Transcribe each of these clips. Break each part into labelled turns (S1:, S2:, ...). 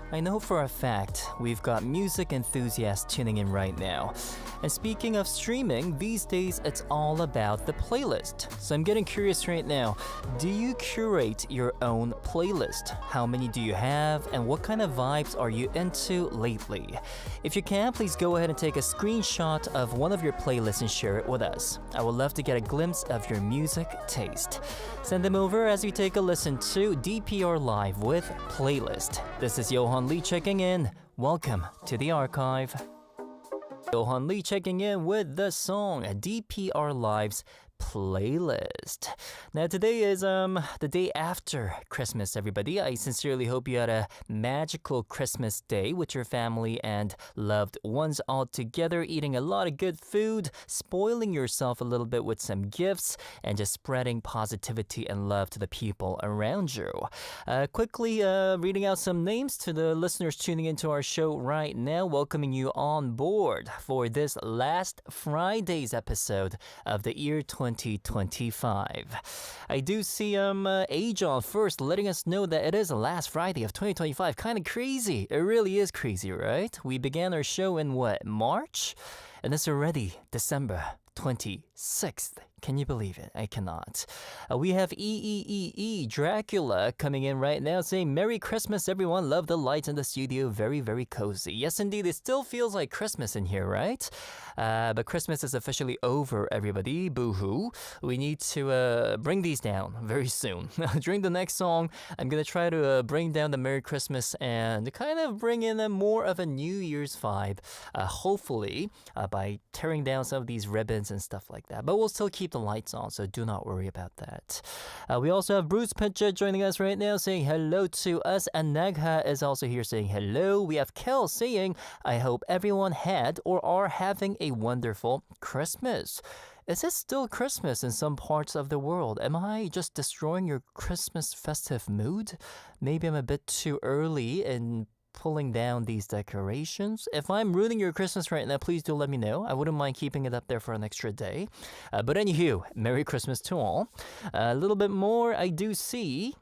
S1: I know for a fact we've got music enthusiasts tuning in right now. And speaking of streaming, these days it's all about the playlist. So I'm getting curious right now. Do you curate your own playlist? How many do you have? And what kind of vibes are you into lately? If you can, please go ahead and take a screenshot of one of your playlists and share it with us. I would love to get a glimpse of your music taste. Send them over as we take a listen to DPR Live with Playlist. This is Yohan Lee checking in. Welcome to the archive. Yohan Lee checking in with the song DPR Live's Playlist. Now today is the day after Christmas, everybody. I sincerely hope you had a magical Christmas day with your family and loved ones all together, eating a lot of good food, spoiling yourself a little bit with some gifts, and just spreading positivity and love to the people around you. Quickly reading out some names to the listeners tuning into our show right now, welcoming you on board for this last Friday's episode of the year 2025. I do see AJohn first letting us know that it is the last Friday of 2025. Kind of crazy. It really is crazy, right? We began our show in March? And it's already December 26th. Can you believe it? I cannot. We have Dracula coming in right now saying, Merry Christmas, everyone. Love the lights in the studio. Very, very cozy. Yes, indeed. It still feels like Christmas in here, right? But Christmas is officially over, everybody. Boo-hoo. We need to bring these down very soon. During the next song, I'm going to try to bring down the Merry Christmas and kind of bring in a more of a New Year's vibe, hopefully, by tearing down some of these ribbons and stuff like that. But we'll still keep the lights on, so do not worry about that. We also have Bruce Pitcher joining us right now saying hello to us, and Nagha is also here saying hello. We have Kel saying, I hope everyone had or are having a wonderful Christmas. Is it still Christmas in some parts of the world? Am I just destroying your Christmas festive mood? Maybe I'm a bit too early in pulling down these decorations. If I'm ruining your Christmas right now, please do let me know. I wouldn't mind keeping it up there for an extra day. But anywho, Merry Christmas to all. A little bit more, I do see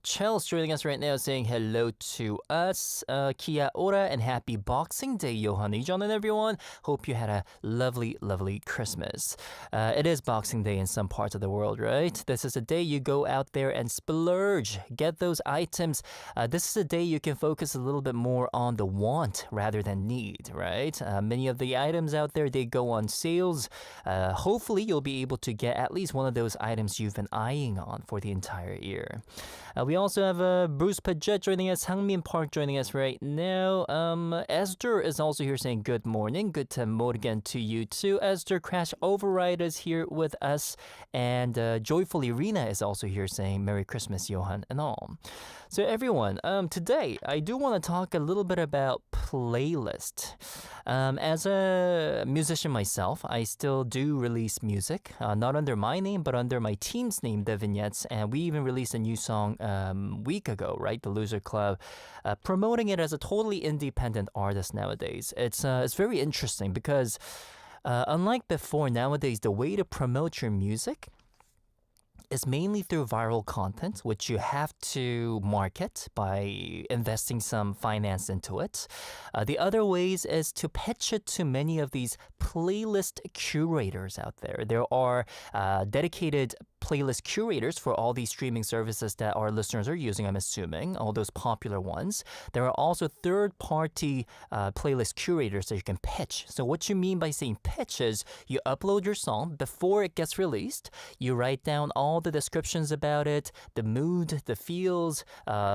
S1: Chel's joining us right now saying hello to us. Kia ora and happy Boxing Day, Yohan Lee, John, and everyone. Hope you had a lovely, lovely Christmas. It is Boxing Day in some parts of the world, right? This is a day you go out there and splurge. Get those items. This is a day you can focus a little bit more on the want rather than need, right? Many of the items out there, they go on sales. Hopefully, you'll be able to get at least one of those items you've been eyeing on for the entire year. We also have Bruce Paget joining us, Hangmin Park joining us right now. Esther is also here saying good morning. Good morning to you too. Esther Crash Override is here with us. And Joyfully Rena is also here saying Merry Christmas, Johan, and all. So everyone, today I do want to talk a little bit about playlist. As a musician myself, I still do release music, not under my name, but under my team's name, The Vignettes. And we even released a new song week ago, right? The Loser Club, promoting it as a totally independent artist nowadays. It's very interesting because unlike before, nowadays, the way to promote your music is mainly through viral content, which you have to market by investing some finance into it. The other ways is to pitch it to many of these playlist curators out there. There are dedicated playlist curators for all these streaming services that our listeners are using, I'm assuming, all those popular ones. There are also third-party playlist curators that you can pitch. So what you mean by saying pitch is you upload your song before it gets released. You write down all the descriptions about it, the mood, the feels,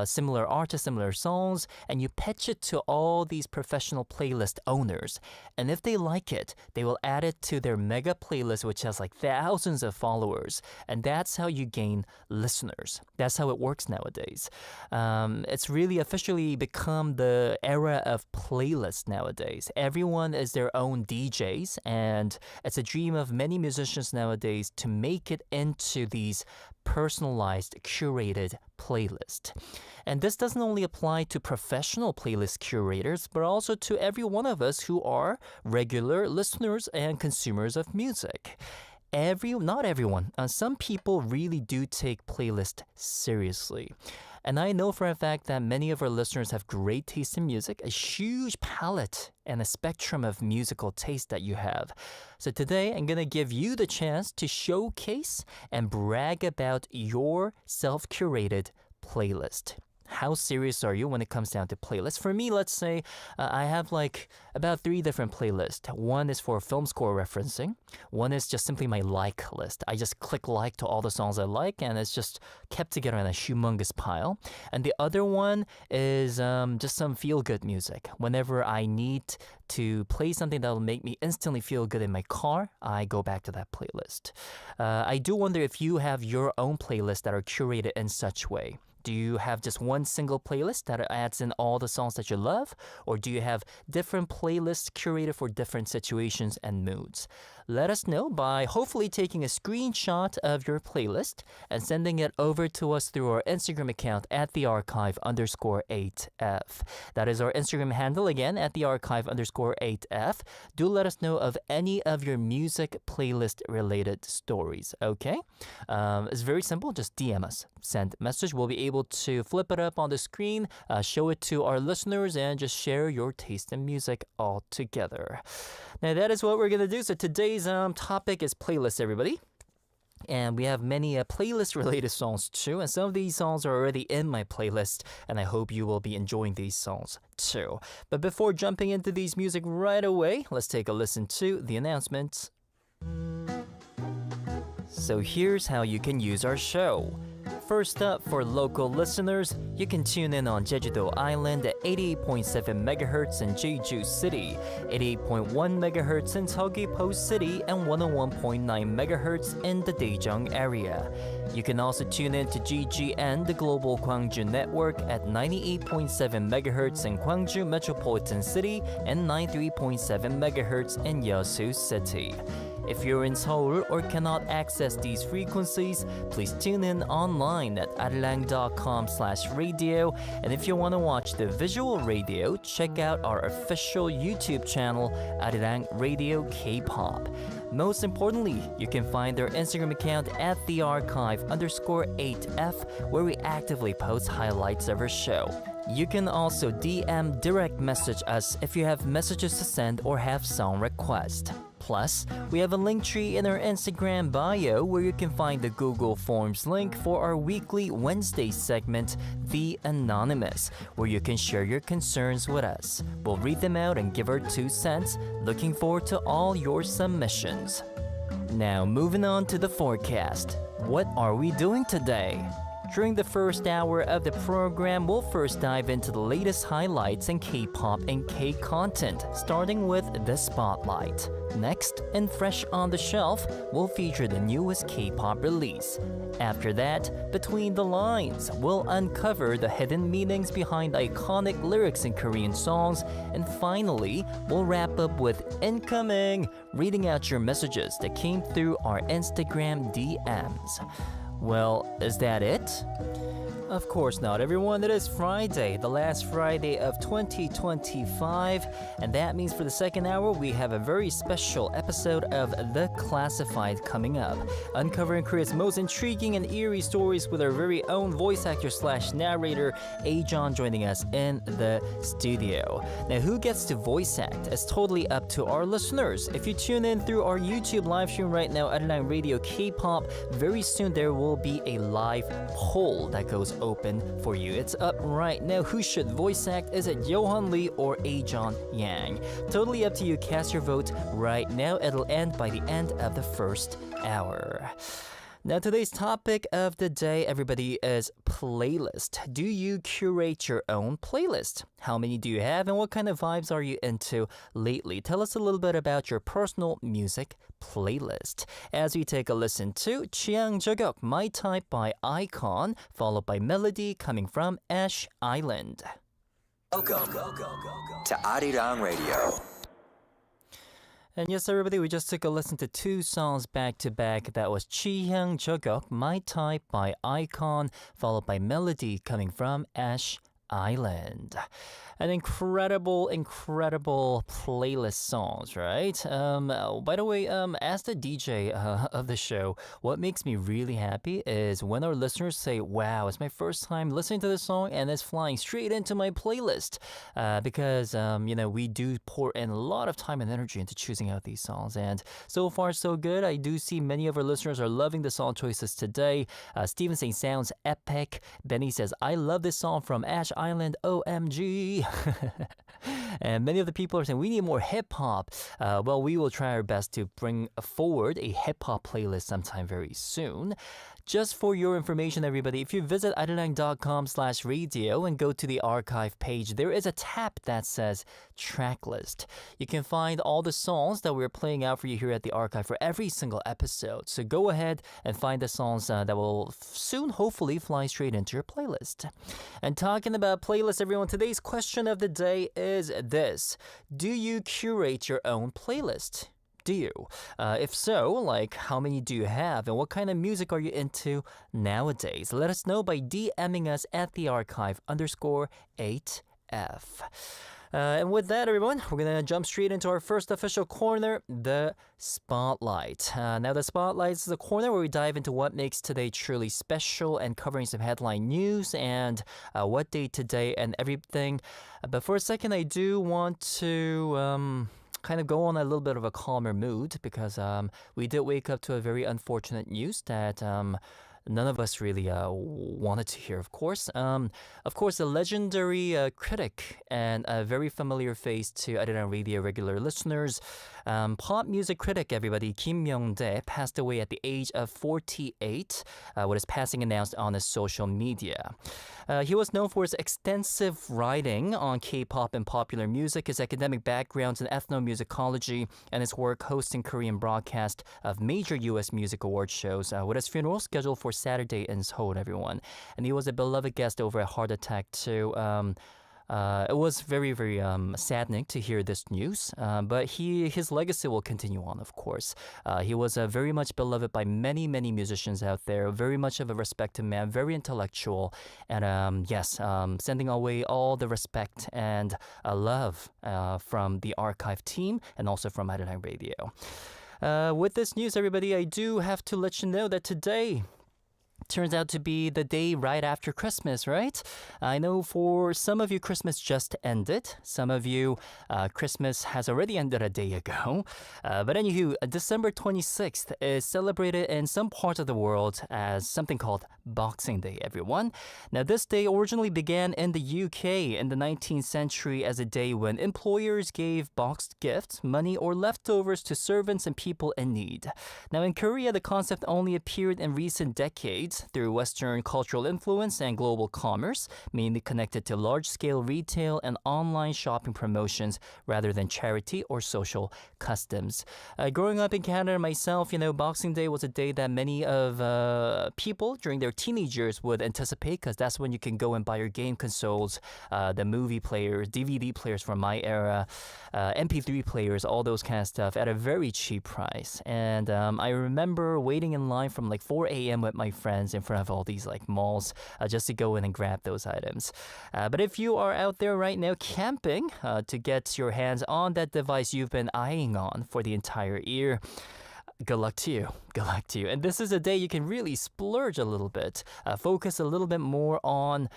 S1: similar artists, similar songs, and you pitch it to all these professional playlist owners. And if they like it, they will add it to their mega playlist, which has like thousands of followers. And that's how you gain listeners. That's how it works nowadays. It's really officially become the era of playlists nowadays. Everyone is their own DJs, and it's a dream of many musicians nowadays to make it into these personalized, curated playlist. And this doesn't only apply to professional playlist curators, but also to every one of us who are regular listeners and consumers of music. Not everyone. Some people really do take playlist seriously. And I know for a fact that many of our listeners have great taste in music, a huge palette and a spectrum of musical taste that you have. So today, I'm going to give you the chance to showcase and brag about your self-curated playlist. How serious are you when it comes down to playlists? For me, let's say I have like about 3 different playlists. One is for film score referencing. One is just simply my like list. I just click like to all the songs I like, and it's just kept together in a humongous pile. And the other one is just some feel-good music. Whenever I need to play something that will make me instantly feel good in my car, I go back to that playlist. I do wonder if you have your own playlists that are curated in such way. Do you have just one single playlist that adds in all the songs that you love? Or do you have different playlists curated for different situations and moods? Let us know by hopefully taking a screenshot of your playlist and sending it over to us through our Instagram account at thearchive_8f. That is our Instagram handle again, at thearchive_8f. Do let us know of any of your music playlist related stories, okay? It's very simple, just DM us. Send a message. We'll be able to flip it up on the screen, show it to our listeners, and just share your taste in music all together. Now that is what we're going to do. So today's topic is playlists, everybody. And we have many playlist-related songs too. And some of these songs are already in my playlist. And I hope you will be enjoying these songs too. But before jumping into these music right away, let's take a listen to the announcements. So here's how you can use our show. First up, for local listeners, you can tune in on Jeju-do Island at 88.7 MHz in Jeju City, 88.1 MHz in Seogwipo City, and 101.9 MHz in the Daejeong area. You can also tune in to GGN, the Global Gwangju Network, at 98.7 MHz in Gwangju Metropolitan City and 93.7 MHz in Yeosu City. If you're in Seoul or cannot access these frequencies, please tune in online at arirang.com/radio. And if you want to watch the visual radio, check out our official YouTube channel, Arirang Radio K-pop. Most importantly, you can find our Instagram account at thearchive_8f, where we actively post highlights of our show. You can also DM direct message us if you have messages to send or have song requests. Plus, we have a link tree in our Instagram bio where you can find the Google Forms link for our weekly Wednesday segment, The Anonymous, where you can share your concerns with us. We'll read them out and give our 2 cents. Looking forward to all your submissions. Now, moving on to the forecast. What are we doing today? During the first hour of the program, we'll first dive into the latest highlights in K-pop and K-content, starting with the Spotlight. Next, and fresh on the shelf, we'll feature the newest K-pop release. After that, Between the Lines, we'll uncover the hidden meanings behind iconic lyrics in Korean songs. And finally, we'll wrap up with Incoming, reading out your messages that came through our Instagram DMs. Well, is that it? Of course not, everyone. It is Friday, the last Friday of 2025, and that means for the second hour, we have a very special episode of The Classified coming up, uncovering Korea's most intriguing and eerie stories with our very own voice actor/narrator, AJohn, joining us in the studio. Now, who gets to voice act is totally up to our listeners. If you tune in through our YouTube live stream right now, Arirang Radio K-pop, very soon there will be a live poll that goes open for you. It's up right now. Who should voice act? Is it Yohan Lee or AJohn Yang? Totally up to you. Cast your vote right now. It'll end by the end of the first hour. Now, today's topic of the day, everybody, is playlist. Do you curate your own playlist? How many do you have, and what kind of vibes are you into lately? Tell us a little bit about your personal music playlist. As we take a listen to 취향 저격, My Type by Icon, followed by Melody coming from Ash Island.
S2: Welcome to Arirang Radio.
S1: And yes, everybody, we just took a listen to 2 songs back to back. That was 취향 저격, My Type by Icon, followed by Melody coming from Ash Island. An incredible playlist songs, right? By the way, as the DJ of the show, what makes me really happy is when our listeners say, wow, it's my first time listening to this song and it's flying straight into my playlist. Because, we do pour in a lot of time and energy into choosing out these songs. And so far, so good. I do see many of our listeners are loving the song choices today. Steven saying, sounds epic. Benny says, I love this song from Ash Island, OMG. And many of the people are saying we need more hip-hop. Well, we will try our best to bring forward a hip-hop playlist sometime very soon. Just for your information, everybody, if you visit arirang.com/radio and go to the archive page, there is a tab that says track list. You can find all the songs that we're playing out for you here at the archive for every single episode. So go ahead and find the songs that will soon, hopefully, fly straight into your playlist. And talking about playlists, everyone, today's question of the day is this. Do you curate your own playlist? Do you? If so, like how many do you have and what kind of music are you into nowadays? Let us know by DMing us at the archive _8F. And with that, everyone, we're going to jump straight into our first official corner, the Spotlight. Now, the Spotlight is the corner where we dive into what makes today truly special and covering some headline news and what day today and everything. But for a second, I do want to kind of go on a little bit of a calmer mood because we did wake up to a very unfortunate news that none of us really wanted to hear, of course. Of course, a legendary critic and a very familiar face to Arirang Radio regular listeners, pop music critic, everybody, Kim Myung-dae, passed away at the age of 48, with his passing announced on his social media. He was known for his extensive writing on K-pop and popular music, his academic backgrounds in ethnomusicology, and his work hosting Korean broadcast of major U.S. music award shows, with his funeral scheduled for Saturday in Seoul, everyone. And he was a beloved guest over a heart attack, too. It was very, very saddening to hear this news, but his legacy will continue on, of course. He was very much beloved by many, many musicians out there, very much of a respected man, very intellectual, and sending away all the respect and love from the archive team and also from Arirang Radio. With this news, everybody, I do have to let you know that today turns out to be the day right after Christmas, right? I know for some of you, Christmas just ended. Some of you, Christmas has already ended a day ago. But anywho, December 26th is celebrated in some parts of the world as something called Boxing Day, everyone. Now, this day originally began in the UK in the 19th century as a day when employers gave boxed gifts, money, or leftovers to servants and people in need. Now, in Korea, the concept only appeared in recent decades through Western cultural influence and global commerce, mainly connected to large-scale retail and online shopping promotions rather than charity or social customs. Growing up in Canada myself, Boxing Day was a day that many of people during their teenage years would anticipate because that's when you can go and buy your game consoles, the movie players, DVD players from my era, MP3 players, all those kind of stuff at a very cheap price. And I remember waiting in line from like 4 a.m. with my friends in front of all these like malls just to go in and grab those items. But if you are out there right now camping to get your hands on that device you've been eyeing on for the entire year, good luck to you. Good luck to you. And this is a day you can really splurge a little bit, focus a little bit more on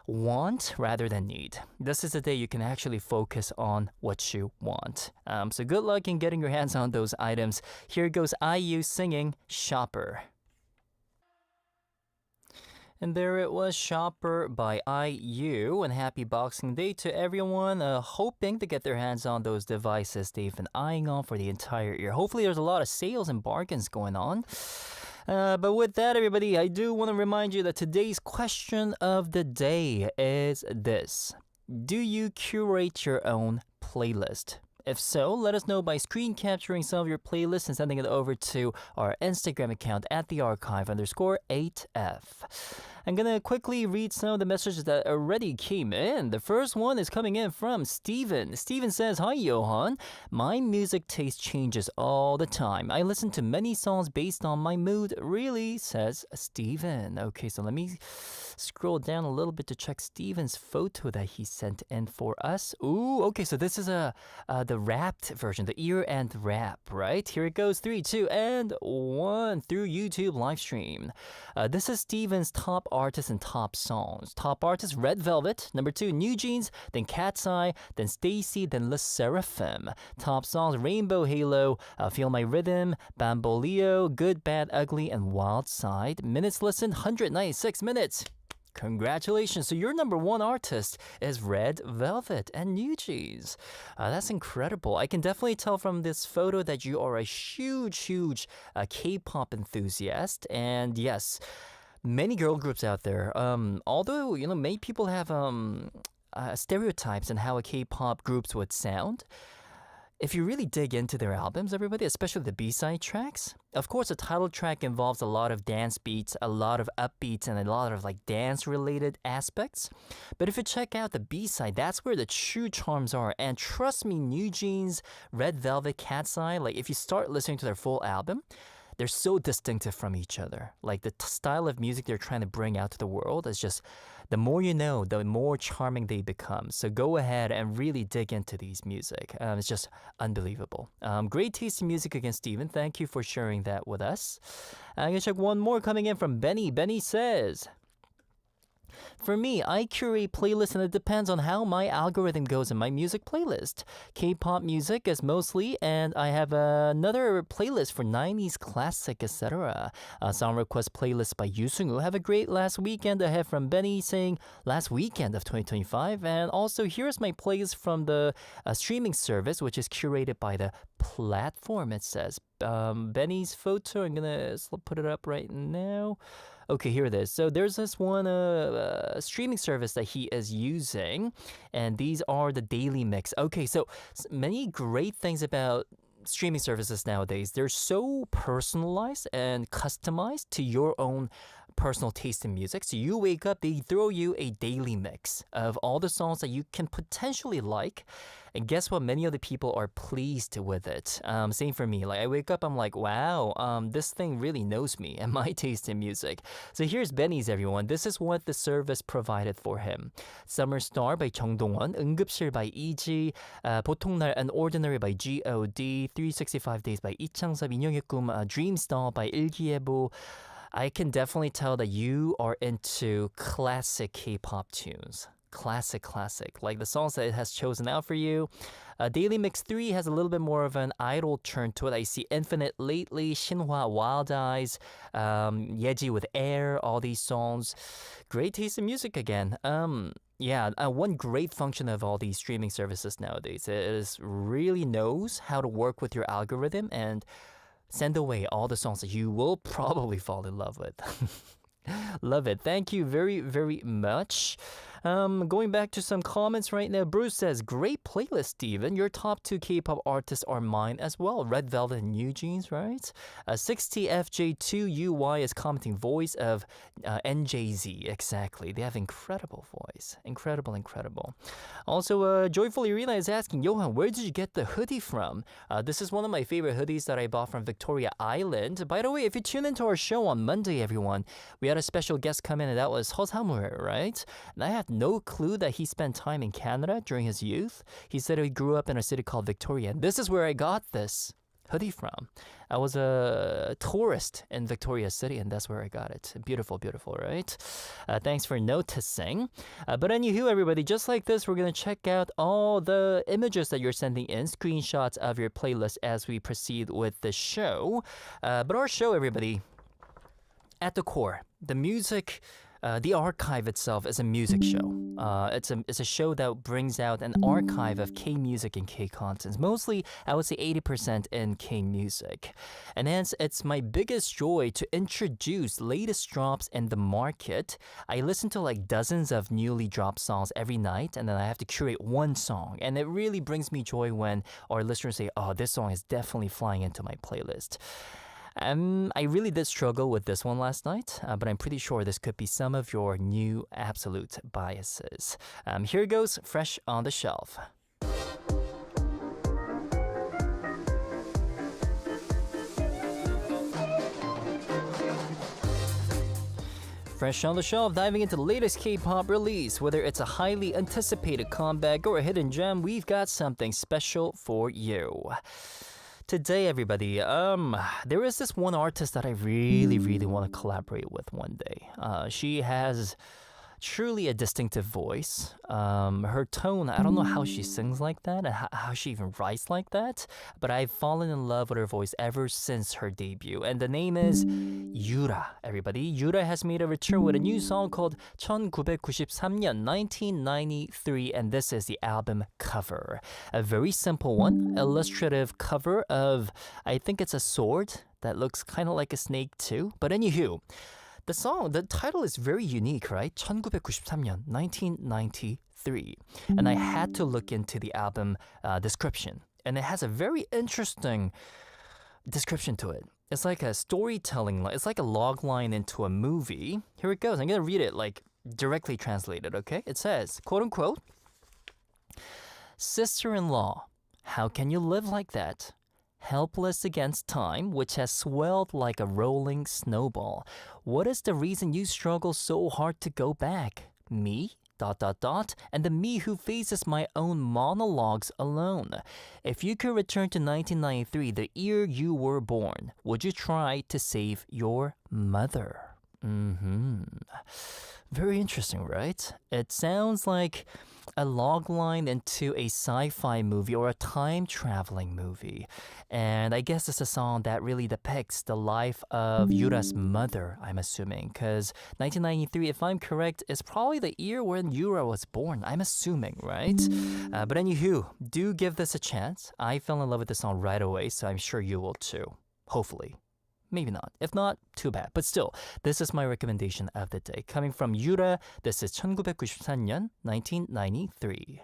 S1: want rather than need. This is a day you can actually focus on what you want. So good luck in getting your hands on those items. Here goes IU singing Shopper. And there it was, Shopper by IU. And happy Boxing Day to everyone hoping to get their hands on those devices they've been eyeing on for the entire year. Hopefully there's a lot of sales and bargains going on. But with that, everybody, I do want to remind you that today's question of the day is this. Do you curate your own playlist? If so, let us know by screen capturing some of your playlists and sending it over to our Instagram account at the archive _8F. I'm gonna quickly read some of the messages that already came in. The first one is coming in from Steven. Steven says, "Hi Yohan, my music taste changes all the time. I listen to many songs based on my mood." Really, says Steven. Okay, so let me scroll down a little bit to check Steven's photo that he sent in for us. Ooh, okay, so this is the wrapped version, the year-end wrap, right? Here it goes, 3, 2, and 1 through YouTube live stream. This is Steven's top artists and top songs. Top artist, Red Velvet. Number 2, New Jeans. Then Cat's Eye. Then Stacy. Then Le Seraphim. Top songs, Rainbow Halo, Feel My Rhythm, Bamboleo, Good, Bad, Ugly, and Wild Side. Minutes listened, 196 minutes. Congratulations. So your number one artist is Red Velvet and New Jeans. That's incredible. I can definitely tell from this photo that you are a huge K-pop enthusiast. And yes, many girl groups out there. Although, many people have stereotypes on how a K-pop groups would sound. If you really dig into their albums, everybody, especially the B-side tracks, of course, the title track involves a lot of dance beats, a lot of upbeats, and a lot of dance-related aspects. But if you check out the B-side, that's where the true charms are. And trust me, New Jeans, Red Velvet, Cat's Eye, if you start listening to their full album, they're so distinctive from each other. The style of music they're trying to bring out to the world is just, the more you know, the more charming they become. So go ahead and really dig into these music. It's just unbelievable. Great taste in music again, Steven. Thank you for sharing that with us. I'm going to check one more coming in from Benny. Benny says, "For me, I curate playlists and it depends on how my algorithm goes in my music playlist. K-pop music is mostly, and I have another playlist for 90s classic, etc. Song request playlist by Yoosung. Have a great last weekend ahead," from Benny, saying last weekend of 2025. And also, here's my playlist from the streaming service, which is curated by the platform, it says. Benny's photo, I'm going to put it up right now. Okay, here it is. So there's this one streaming service that he is using, and these are the daily mix. Okay, so many great things about streaming services nowadays. They're so personalized and customized to your own personal taste in music. So you wake up, they throw you a daily mix of all the songs that you can potentially like. And guess what? Many other people are pleased with it. Same for me. I wake up, I'm like, wow, this thing really knows me and my taste in music. So here's Benny's, everyone. This is what the service provided for him. Summer Star by 정동원, 응급실 by EG, 보통날 Unordinary by G.O.D, 365 Days by 이창섭, 인형의 꿈, Dreamstall by 일기예보. I can definitely tell that you are into classic K-pop tunes. Classic. Like the songs that it has chosen out for you. Daily Mix 3 has a little bit more of an idol turn to it. I see Infinite lately, Shinhwa, Wild Eyes, Yeji with Air, all these songs. Great taste in music again. One great function of all these streaming services nowadays is really knows how to work with your algorithm and send away all the songs that you will probably fall in love with. Love it. Thank you very, very much. Going back to some comments right now. Bruce says, "Great playlist, Steven. Your top 2 K-pop artists are mine as well. Red Velvet and New Jeans, right?" 60FJ2UY is commenting, voice of NJZ. Exactly. They have incredible voice. Incredible. Also, Joyful Irina is asking, "Yohan, where did you get the hoodie from?" This is one of my favorite hoodies that I bought from Victoria Island. By the way, if you tune into our show on Monday, everyone, we had a special guest come in, and that was Hoshamur, right? And I had no clue that he spent time in Canada during his youth. He said he grew up in a city called Victoria, and this is where I got this hoodie from. I was a tourist in Victoria City, and that's where I got it. Beautiful, right? Thanks for noticing. But anywho, everybody, just like this, we're going to check out all the images that you're sending in, screenshots of your playlist as we proceed with the show. But our show, everybody, at the core, the music, the archive itself is a music show. It's a show that brings out an archive of K-music and K-contents. Mostly, I would say 80% in K-music. And hence, it's my biggest joy to introduce latest drops in the market. I listen to dozens of newly dropped songs every night, and then I have to curate one song. And it really brings me joy when our listeners say, "Oh, this song is definitely flying into my playlist." I really did struggle with this one last night, but I'm pretty sure this could be some of your new absolute biases. Here goes fresh on the shelf. Fresh on the shelf, diving into the latest K-pop release. Whether it's a highly anticipated comeback or a hidden gem, we've got something special for you. Today, everybody, there is this one artist that I really want to collaborate with one day. She has truly a distinctive voice. Her tone, I don't know how she sings like that and how she even writes like that, but I've fallen in love with her voice ever since her debut. And the name is Yura, everybody. Yura has made a return with a new song called 1993년, 1993, and this is the album cover. A very simple one, illustrative cover of, I think it's a sword that looks kind of like a snake too. But anywho, the title is very unique, right? 1993년, 1993. And I had to look into the album description. And it has a very interesting description to it. It's like a storytelling, it's like a log line into a movie. Here it goes. I'm going to read it like directly translated, okay? It says, quote unquote, "Sister-in-law, how can you live like that? Helpless against time, which has swelled like a rolling snowball. What is the reason you struggle so hard to go back? Me? ... and the me who faces my own monologues alone. If you could return to 1993, the year you were born, would you try to save your mother?" Very interesting, right? It sounds like a log line into a sci-fi movie or a time-traveling movie. And I guess it's a song that really depicts the life of Yura's mother, I'm assuming. Because 1993, if I'm correct, is probably the year when Yura was born. I'm assuming, right? But anywho, do give this a chance. I fell in love with this song right away, so I'm sure you will too. Hopefully. Maybe not. If not, too bad. But still, this is my recommendation of the day. Coming from Yura, this is 1993년, 1993.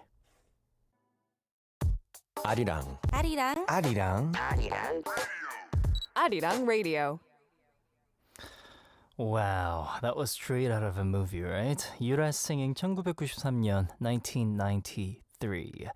S2: 아리랑
S3: 아리랑
S2: 아리랑
S3: 아리랑 radio.
S1: Wow, that was straight out of a movie, right? Yura singing 1993년, 1993.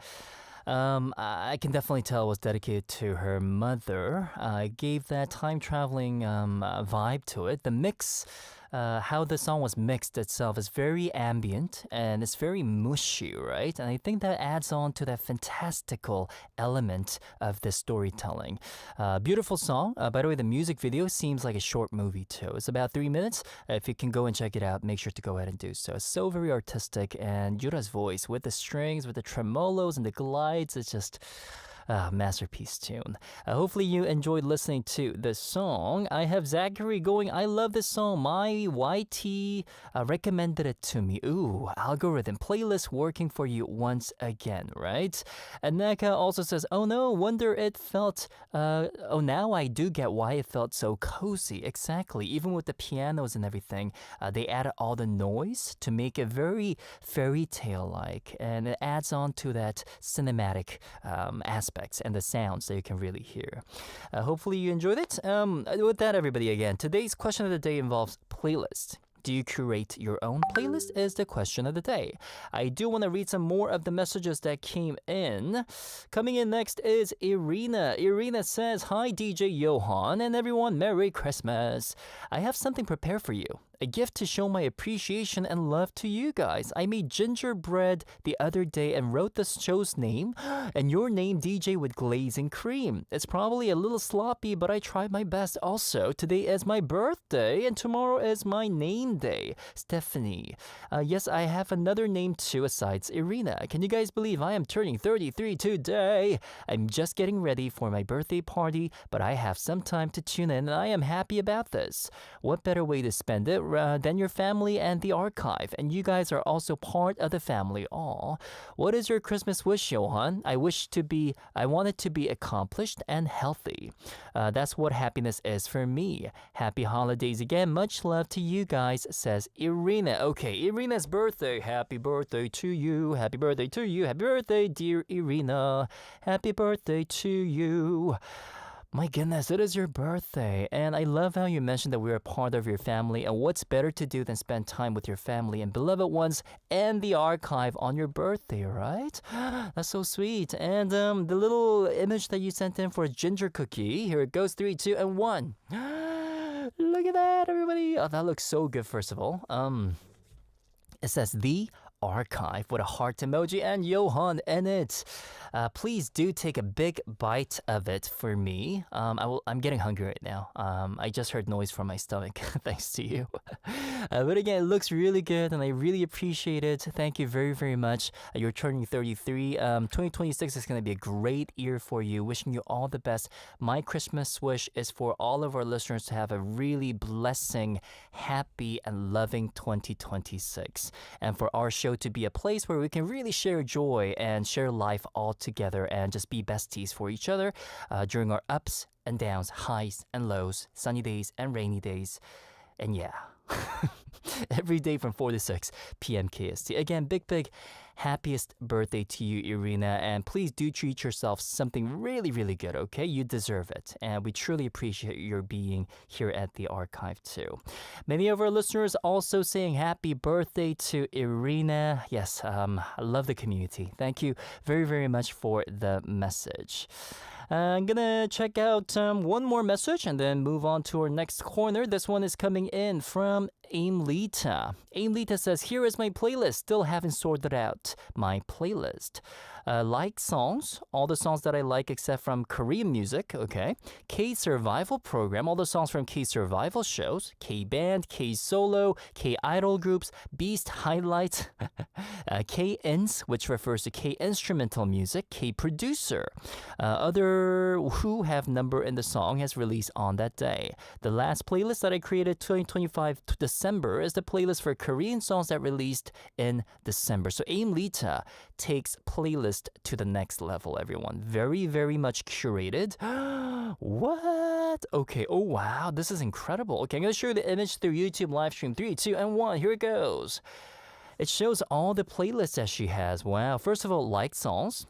S1: I can definitely tell it was dedicated to her mother. Gave that time-traveling vibe to it. The mix, how the song was mixed itself is very ambient and it's very mushy, right? And I think that adds on to that fantastical element of the storytelling. Beautiful song. By the way, the music video seems like a short movie too. It's about 3 minutes. If you can go and check it out, make sure to go ahead and do so. It's so very artistic, and Yura's voice with the strings, with the tremolos and the glides, it's just... masterpiece tune. Hopefully you enjoyed listening to this song. I have Zachary going, "I love this song. My YT recommended it to me." Ooh, algorithm playlist working for you once again, right? And Neka also says, "Oh no, wonder it felt, oh now I do get why it felt so cozy." Exactly. Even with the pianos and everything, they added all the noise to make it very fairy tale-like, and it adds on to that cinematic aspect and the sounds that you can really hear. Hopefully you enjoyed it. With that, everybody, again, today's question of the day involves playlist. Do you curate your own playlist is the question of the day. I do want to read some more of the messages that came in. Coming in next is Irina. Irina says, "Hi DJ Yohan and everyone, Merry Christmas. I have something prepared for you. A gift to show my appreciation and love to you guys. I made gingerbread the other day and wrote the show's name and your name, DJ, with glazing cream. It's probably a little sloppy, but I tried my best. Also, today is my birthday and tomorrow is my name day. Stephanie. Yes, I have another name too besides Irina. Can you guys believe I am turning 33 today? I'm just getting ready for my birthday party, but I have some time to tune in and I am happy about this. What better way to spend it than your family and the archive? And you guys are also part of the family. Aw. What is your Christmas wish, Yohan? I want it to be accomplished and healthy. That's what happiness is for me. Happy holidays again. Much love to you guys, says Irina. Okay, Irina's birthday. Happy birthday to you. Happy birthday to you. Happy birthday, dear Irina. Happy birthday to you. My goodness, it is your birthday. And I love how you mentioned that we're a part of your family. And what's better to do than spend time with your family and beloved ones and the archive on your birthday, right? That's so sweet. And the little image that you sent in for a ginger cookie. Here it goes, 3, 2, and 1. Look at that, everybody. Oh, that looks so good, first of all. It says the archive with a heart emoji and Yohan in it. Please do take a big bite of it for me. I'm getting hungry right now. I just heard noise from my stomach thanks to you. But again, it looks really good and I really appreciate it. Thank you very, very much. You're turning 33. 2026 is going to be a great year for you. Wishing you all the best. My Christmas wish is for all of our listeners to have a really blessing, happy, and loving 2026. And for our show to be a place where we can really share joy and share life all together and just be besties for each other during our ups and downs, highs and lows, sunny days and rainy days. And yeah, every day from 4 to 6 p.m. KST. Again, big happiest birthday to you, Irina. And please do treat yourself something really, really good, okay? You deserve it. And we truly appreciate your being here at the archive too. Many of our listeners also saying happy birthday to Irina. Yes, I love the community. Thank you very, very much for the message. I'm gonna check out one more message and then move on to our next corner. This one is coming in from Aimlita. Aimlita says, here is my playlist. Still haven't sorted out my playlist. Like songs, all the songs that I like except from Korean music, okay. K-Survival program, all the songs from K-Survival shows, K-Band, K-Solo, K-Idol groups, Beast Highlight, K-Ins, which refers to K-Instrumental music, K-Producer. Other who have number in the song has released on that day. The last playlist that I created 2025 to December is the playlist for Korean songs that released in December. So Aimlita takes playlist to the next level, everyone. Very, very much curated. What? Okay. Oh, wow. This is incredible. Okay, I'm going to show you the image through YouTube live stream. 3, 2, and 1. Here it goes. It shows all the playlists that she has. Wow. First of all, like songs.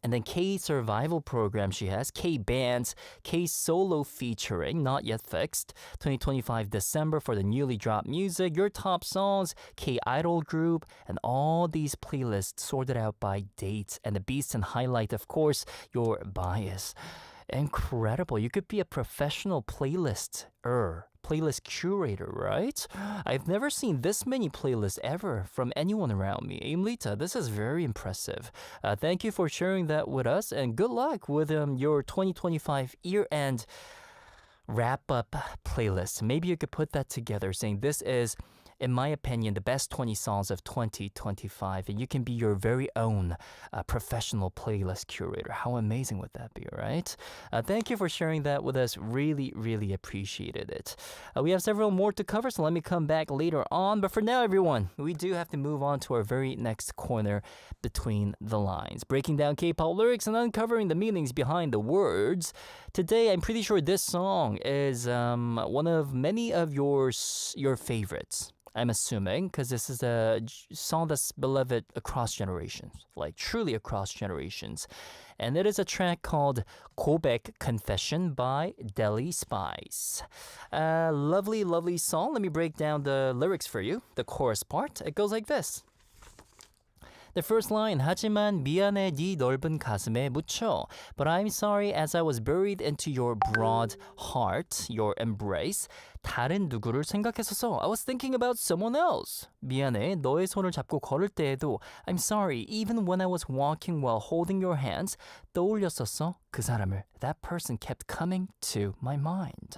S1: And then K-Survival program she has, K-Bands, K-Solo featuring, not yet fixed, 2025 December for the newly dropped music, your top songs, K-Idol group, and all these playlists sorted out by dates. And the Beast and Highlight, of course, your bias. Incredible. You could be a professional playlist curator, right? I've never seen this many playlists ever from anyone around me. Aimlita, this is very impressive. Thank you for sharing that with us and good luck with your 2025 year-end wrap-up playlist. Maybe you could put that together saying this is, in my opinion, the best 20 songs of 2025, and you can be your very own professional playlist curator. How amazing would that be, right? Thank you for sharing that with us. Really, really appreciated it. We have several more to cover, so let me come back later on. But for now, everyone, we do have to move on to our very next corner, Between the Lines, breaking down K-pop lyrics and uncovering the meanings behind the words. Today, I'm pretty sure this song is one of many of your favorites. I'm assuming, because this is a song that's beloved across generations, like truly across generations. And it is a track called 고백 Confession by Deli Spice. Lovely, lovely song. Let me break down the lyrics for you. The chorus part, it goes like this. The first line, 하지만 미안해 네 넓은 가슴에 묻혀. But I'm sorry as I was buried into your broad heart, your embrace. 다른 누구를 생각했었어. I was thinking about someone else. 미안해 너의 손을 잡고 걸을 때에도 I'm sorry even when I was walking while holding your hands. 떠올렸었어 그 사람을. That person kept coming to my mind.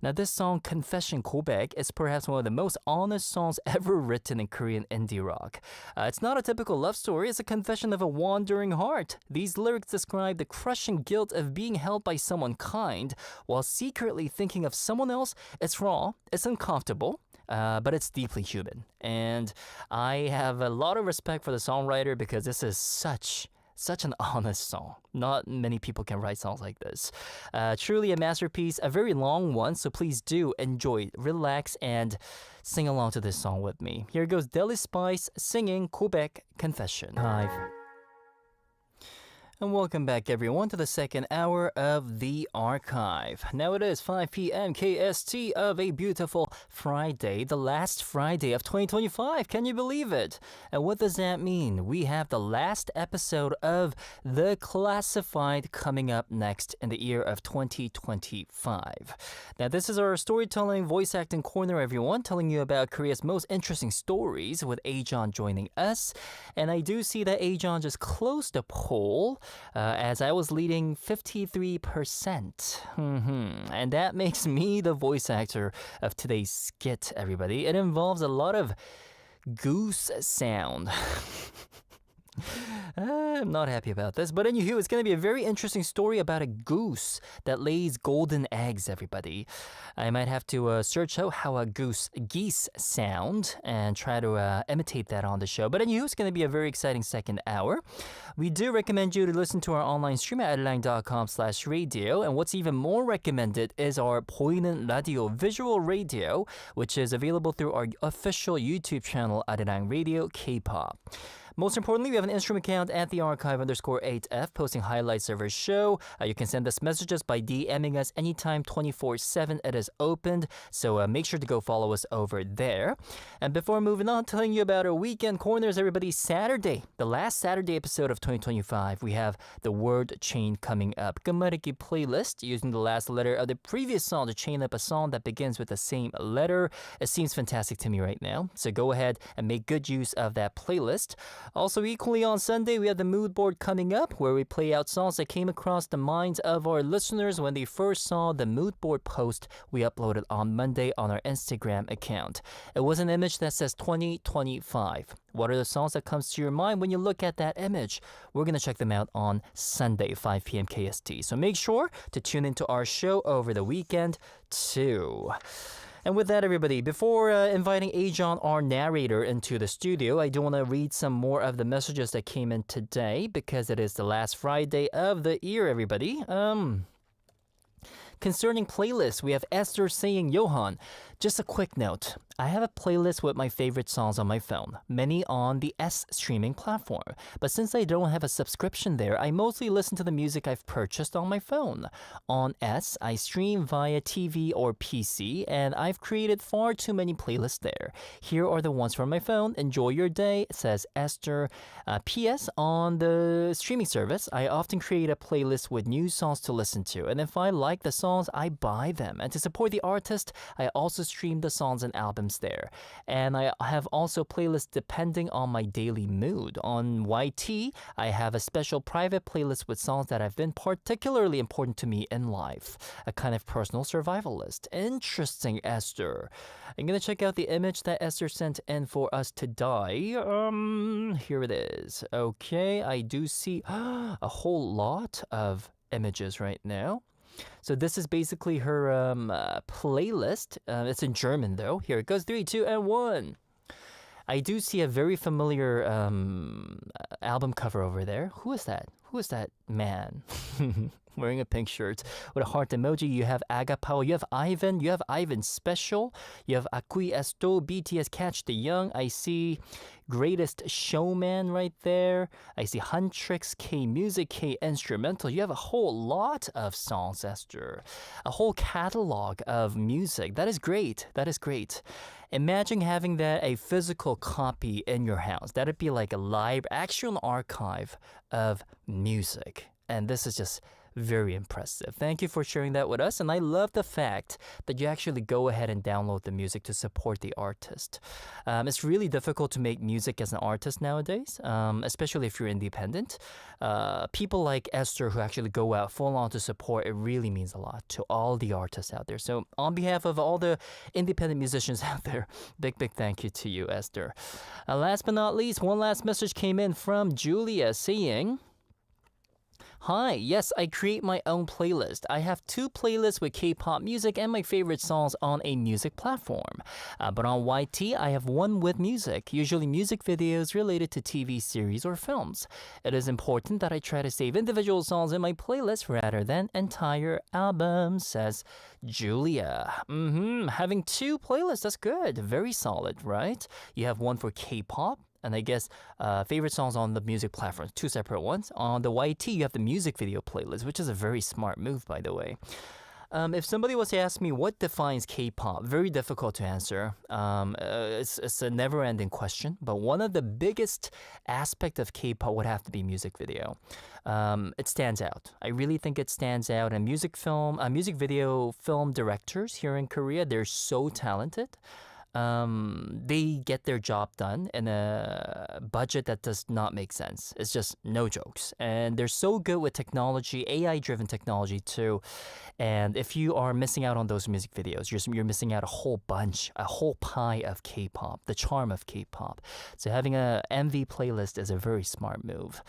S1: Now this song, Confession 고백, is perhaps one of the most honest songs ever written in Korean indie rock. It's not a typical love story, it's a confession of a wandering heart. These lyrics describe the crushing guilt of being held by someone kind while secretly thinking of someone else. It's raw, it's uncomfortable, but it's deeply human. And I have a lot of respect for the songwriter because this is such an honest song. Not many people can write songs like this. Truly a masterpiece, a very long one, so please do enjoy, relax, and sing along to this song with me. Here goes Deli Spice singing 고백 Confession. Live. And welcome back, everyone, to the second hour of The Archive. Now it is 5 p.m. KST of a beautiful Friday, the last Friday of 2025. Can you believe it? And what does that mean? We have the last episode of The Classified coming up next in the year of 2025. Now, this is our storytelling, voice acting corner, everyone, telling you about Korea's most interesting stories with AJohn joining us. And I do see that AJohn just closed the poll. As I was leading 53%. And that makes me the voice actor of today's skit, everybody. It involves a lot of goose sound. I'm not happy about this, but anywho, it's going to be a very interesting story about a goose that lays golden eggs, everybody. I might have to search out how a geese sound and try to imitate that on the show. But anywho, it's going to be a very exciting second hour. We do recommend you to listen to our online stream at arirang.com/radio. And what's even more recommended is our 보이는 radio visual radio, which is available through our official YouTube channel, Arirang Radio K-pop. Most importantly, we have an Instagram account at thearchive_8F posting highlights of our show. You can send us messages by DMing us anytime 24/7. It is opened, so make sure to go follow us over there. And before moving on, telling you about our weekend corners, everybody, Saturday, the last Saturday episode of 2025, we have the word chain coming up. 끝말잇기 playlist using the last letter of the previous song to chain up a song that begins with the same letter. It seems fantastic to me right now, so go ahead and make good use of that playlist. Also, equally on Sunday, we have the mood board coming up where we play out songs that came across the minds of our listeners when they first saw the mood board post we uploaded on Monday on our Instagram account. It was an image that says 2025. What are the songs that comes to your mind when you look at that image? We're going to check them out on Sunday, 5 p.m. KST. So make sure to tune into our show over the weekend too. And with that, everybody, before inviting AJohn, our narrator, into the studio, I do want to read some more of the messages that came in today because it is the last Friday of the year, everybody. Concerning playlists, we have Esther saying, Yohan, just a quick note. I have a playlist with my favorite songs on my phone, many on the S streaming platform. But since I don't have a subscription there, I mostly listen to the music I've purchased on my phone. On S, I stream via TV or PC, and I've created far too many playlists there. Here are the ones from my phone. Enjoy your day, says Esther. P.S. On the streaming service, I often create a playlist with new songs to listen to, and if I like the songs, I buy them. And to support the artist, I also stream the songs and albums there. And I have also playlists depending on my daily mood. On YT, I have a special private playlist with songs that have been particularly important to me in life. A kind of personal survival list. Interesting, Esther. I'm gonna check out the image that Esther sent in for us today. Here it is. Okay, I do see a whole lot of images right now. So this is basically her playlist. It's in German, though. Here it goes. 3, 2, and 1. I do see a very familiar album cover over there. Who is that? Who is that man? Wearing a pink shirt with a heart emoji. You have Agapao, you have Ivan, you have Ivan Special, you have Akui Esto, BTS Catch the Young. I see Greatest Showman right there. I see Huntrix, K Music, K Instrumental. You have a whole lot of songs, Esther. A whole catalog of music. That is great. That is great. Imagine having that a physical copy in your house. That'd be like a live, actual archive of music. And this is just very impressive. Thank you for sharing that with us. And I love the fact that you actually go ahead and download the music to support the artist. It's really difficult to make music as an artist nowadays, especially if you're independent. People like Esther who actually go out full on to support, it really means a lot to all the artists out there. So on behalf of all the independent musicians out there, big thank you to you, Esther. Last but not least, one last message came in from Julia saying, Hi, yes, I create my own playlist. I have 2 playlists with K-pop music and my favorite songs on a music platform. But on YT, I have one with music, usually music videos related to TV series or films. It is important that I try to save individual songs in my playlist rather than entire albums, says Julia. Having 2 playlists, that's good. Very solid, right? You have one for K-pop, and I guess favorite songs on the music platforms, 2 separate ones. On the YT, you have the music video playlist, which is a very smart move, by the way. If somebody was to ask me what defines K-pop, very difficult to answer. It's a never-ending question, but one of the biggest aspect of K-pop would have to be music video. It stands out. I really think it stands out. And music video film directors here in Korea, they're so talented. They get their job done in a budget that does not make sense. It's just no jokes. And they're so good with technology, AI-driven technology too. And if you are missing out on those music videos, you're missing out a whole pie of K-pop, the charm of K-pop. So having a MV playlist is a very smart move.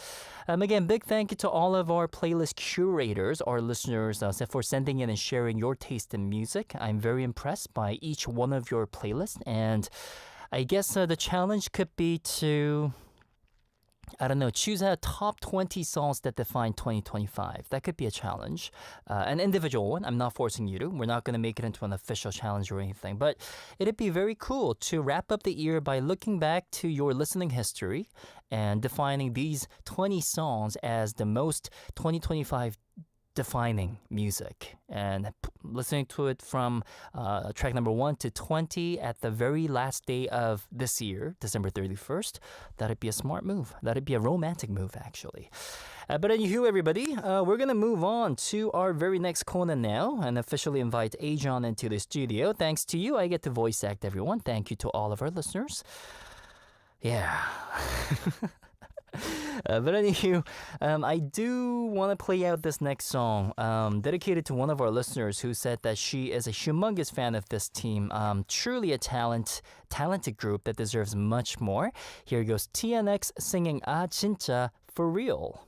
S1: Again, big thank you to all of our playlist curators, our listeners, for sending in and sharing your taste in music. I'm very impressed by each one of your playlists. And I guess the challenge could be to, choose a top 20 songs that define 2025. That could be a challenge. An individual one. I'm not forcing you to. We're not going to make it into an official challenge or anything. But it'd be very cool to wrap up the year by looking back to your listening history and defining these 20 songs as the most 2025 defining music and listening to it from track number 1 to 20 at the very last day of this year, December 31st. That'd be a smart move. That'd be a romantic move, actually. But anywho, everybody, we're going to move on to our very next corner now and officially invite AJohn into the studio. Thanks to you, I get to voice act everyone. Thank you to all of our listeners. Yeah. But anywho, I do want to play out this next song dedicated to one of our listeners who said that she is a humongous fan of this team. Truly a talented group that deserves much more. Here goes TNX singing Ah 진짜 for real.